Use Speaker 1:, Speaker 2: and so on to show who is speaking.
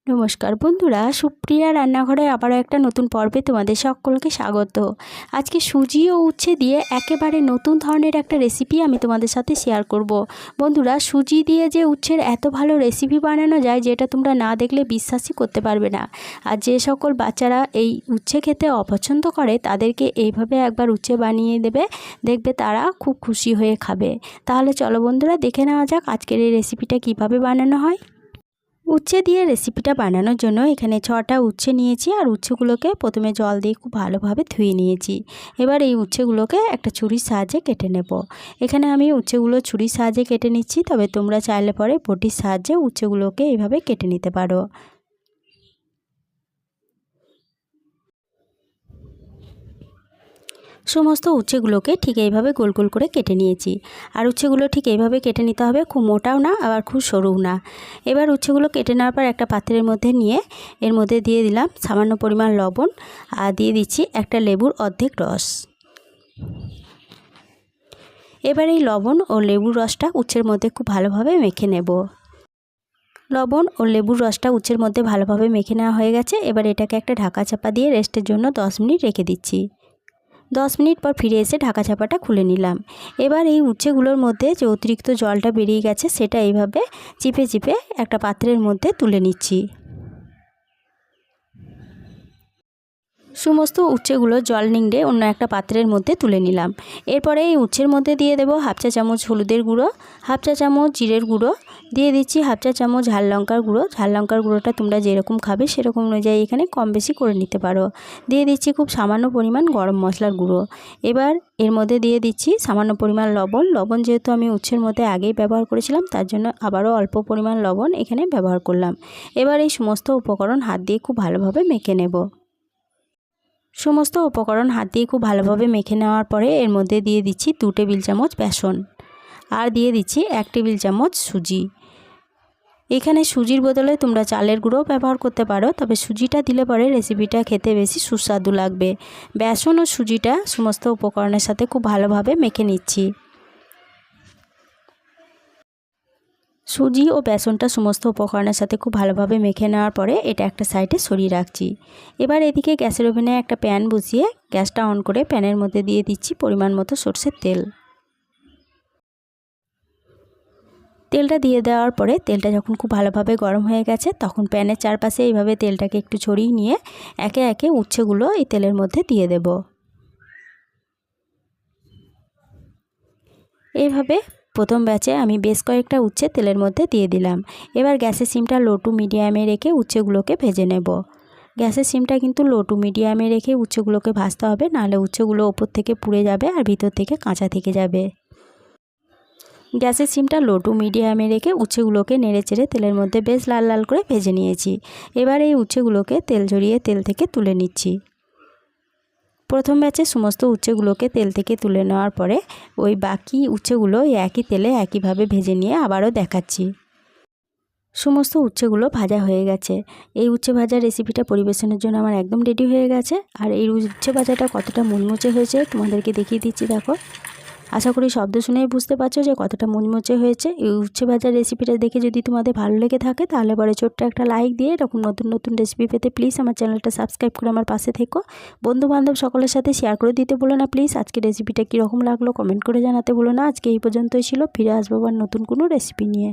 Speaker 1: নমস্কার বন্ধুরা, সুপ্রিয়া রান্নাঘরে আবারও একটা নতুন পর্বে তোমাদের সকলকে স্বাগত। আজকে সুজি ও উচ্ছে দিয়ে একেবারে নতুন ধরনের একটা রেসিপি আমি তোমাদের সাথে শেয়ার করব। বন্ধুরা, সুজি দিয়ে যে উচ্ছের এত ভালো রেসিপি বানানো যায় যেটা তোমরা না দেখলে বিশ্বাসই করতে পারবে না। আর যে সকল বাচ্চারা এই উচ্ছে খেতে অপছন্দ করে তাদেরকে এইভাবে একবার উচ্ছে বানিয়ে দেবে, দেখবে তারা খুব খুশি হয়ে খাবে। তাহলে চলো বন্ধুরা, দেখে নেওয়া যাক আজকের এই রেসিপিটা কিভাবে বানানো হয়। উচ্ছে দিয়ে রেসিপিটা বানানোর জন্য এখানে 6টা উচ্ছে নিয়েছি, আর উচ্ছেগুলোকে প্রথমে জল দিয়ে খুব ভালোভাবে ধুয়ে নিয়েছি। এবার এই উচ্ছেগুলোকে একটা ছুরির সাহায্যে কেটে নেব। এখানে আমি উচ্ছেগুলো ছুরির সাহায্যে কেটে নিচ্ছি, তবে তোমরা চাইলে পরে বটির সাহায্যে উচ্ছেগুলোকে এইভাবে কেটে নিতে পারো। সমস্ত উচ্ছেগুলোকে ঠিক এইভাবে গোল গোল করে কেটে নিয়েছি। আর উচ্ছেগুলো ঠিক এইভাবে কেটে নিতে হবে, খুব মোটাও না আবার খুব সরুও না। এবার উচ্ছেগুলো কেটে নেওয়ার পর একটা পাত্রের মধ্যে নিয়ে এর মধ্যে দিয়ে দিলাম সামান্য পরিমাণ লবণ, আর দিয়ে দিচ্ছি একটা লেবুর অর্ধেক রস। এবার এই লবণ ও লেবুর রসটা উচ্ছের মধ্যে খুব ভালোভাবে মেখে নেব। লবণ ও লেবুর রসটা উচ্ছের মধ্যে ভালোভাবে মেখে নেওয়া হয়ে গেছে। এবার এটাকে একটা ঢাকা চাপা দিয়ে রেস্টের জন্য 10 মিনিট রেখে দিচ্ছি। 10 মিনিট পর ফিরে এসে ঢাকা চাপাটা খুলে নিলাম। এবার এই উচ্ছেগুলোর মধ্যে যে অতিরিক্ত জলটা বেরিয়ে গেছে সেটা এইভাবে চিপে চিপে একটা পাত্রের মধ্যে তুলে নিচ্ছি। সমস্ত উচ্ছেগুলো জল নিংড়ে অন্য একটা পাত্রের মধ্যে তুলে নিলাম। এরপরে এই উচ্ছের মধ্যে দিয়ে দেব হাফ চা চামচ হলুদের গুঁড়ো, হাফ চা চামচ জিরের গুঁড়ো, দিয়ে দিচ্ছি হাফ চা চামচ ঝাল লঙ্কার গুঁড়ো। ঝাল লঙ্কার গুঁড়োটা তোমরা যেরকম খাবে সেরকম অনুযায়ী এখানে কম বেশি করে নিতে পারো। দিয়ে দিচ্ছি খুব সামান্য পরিমাণ গরম মশলার গুঁড়ো। এবার এর মধ্যে দিয়ে দিচ্ছি সামান্য পরিমাণ লবণ। লবণ যেহেতু আমি উচ্ছের মধ্যে আগেই ব্যবহার করেছিলাম, তার জন্য আবারও অল্প পরিমাণ লবণ এখানে ব্যবহার করলাম। এবার এই সমস্ত উপকরণ হাত দিয়ে খুব ভালোভাবে মেখে নেব। সমস্ত উপকরণ হাত দিয়ে খুব ভালোভাবে মেখে নেওয়ার পরে এর মধ্যে দিয়ে দিচ্ছি 2 টেবিল চামচ বেসন, আর দিয়ে দিচ্ছি 1 টেবিল চামচ সুজি। এখানে সুজির বদলে তোমরা চালের গুঁড়োও ব্যবহার করতে পারো, তবে সুজিটা দিলে পরে রেসিপিটা খেতে বেশি সুস্বাদু লাগবে। বেসন ও সুজিটা সমস্ত উপকরণের সাথে খুব ভালোভাবে মেখে নিচ্ছি। সুজি ও বেসনটা সমস্ত উপকরণের সাথে খুব ভালোভাবে মেখে নেওয়ার পরে এটা একটা সাইডে সরিয়ে রাখছি। এবার এদিকে গ্যাসের ওভেনে একটা প্যান বসিয়ে গ্যাসটা অন করে প্যানের মধ্যে দিয়ে দিচ্ছি পরিমাণ মতো সরষের তেল। তেলটা দিয়ে দেওয়ার পরে তেলটা যখন খুব ভালোভাবে গরম হয়ে গেছে তখন প্যানের চারপাশে এইভাবে তেলটাকে একটু ছড়িয়ে নিয়ে একে একে উচ্ছেগুলো এই তেলের মধ্যে দিয়ে দেব। এইভাবে প্রথম ব্যাচে আমি বেশ কয়েকটা উচ্ছে তেলের মধ্যে দিয়ে দিলাম। এবার গ্যাসের সিমটা লো টু মিডিয়ামে রেখে উচ্ছেগুলোকে ভেজে নেব। গ্যাসের সিমটা কিন্তু লো টু মিডিয়ামে রেখে উচ্ছেগুলোকে ভাজতে হবে, নাহলে উচ্ছেগুলো ওপর থেকে পুড়ে যাবে আর ভিতর থেকে কাঁচা থেকে যাবে। গ্যাসের সিমটা লো টু মিডিয়ামে রেখে উচ্ছেগুলোকে নেড়ে চেড়ে তেলের মধ্যে বেশ লাল লাল করে ভেজে নিয়েছি। এবার এই উচ্ছেগুলোকে তেল ঝরিয়ে তেল থেকে তুলে নিচ্ছি। প্রথম ব্যাচে সমস্ত উচ্ছেগুলোকে তেল থেকে তুলে নেওয়ার পরে ওই বাকি উচ্ছেগুলো একই তেলে একইভাবে ভেজে নিয়ে আবারও দেখাচ্ছি। সমস্ত উচ্ছেগুলো ভাজা হয়ে গেছে। এই উচ্ছে ভাজার রেসিপিটা পরিবেশনের জন্য আমার একদম রেডি হয়ে গেছে। আর এই উচ্ছে ভাজাটা কতটা মুচমুচে হয়েছে তোমাদেরকে দেখিয়ে দিচ্ছি, দেখো। আশা করি শব্দ শুনেই বুঝতে পারছো যে কতটা মুচমুচে হয়েছে। এই উচ্ছে ভাজার রেসিপিটা দেখে যদি তোমাদের ভালো লেগে থাকে তাহলে পরে ছোট্ট একটা লাইক দিয়ে এরকম নতুন নতুন রেসিপি পেতে প্লিজ আমার চ্যানেলটা সাবস্ক্রাইব করে আমার পাশে থেকো। বন্ধুবান্ধব সকলের সাথে শেয়ার করে দিতে বলো না প্লিজ। আজকে রেসিপিটা কীরকম লাগলো কমেন্ট করে জানাতে বলো না। আজকে এই পর্যন্তই ছিল, ফিরে আসবো আবার নতুন কোনো রেসিপি নিয়ে।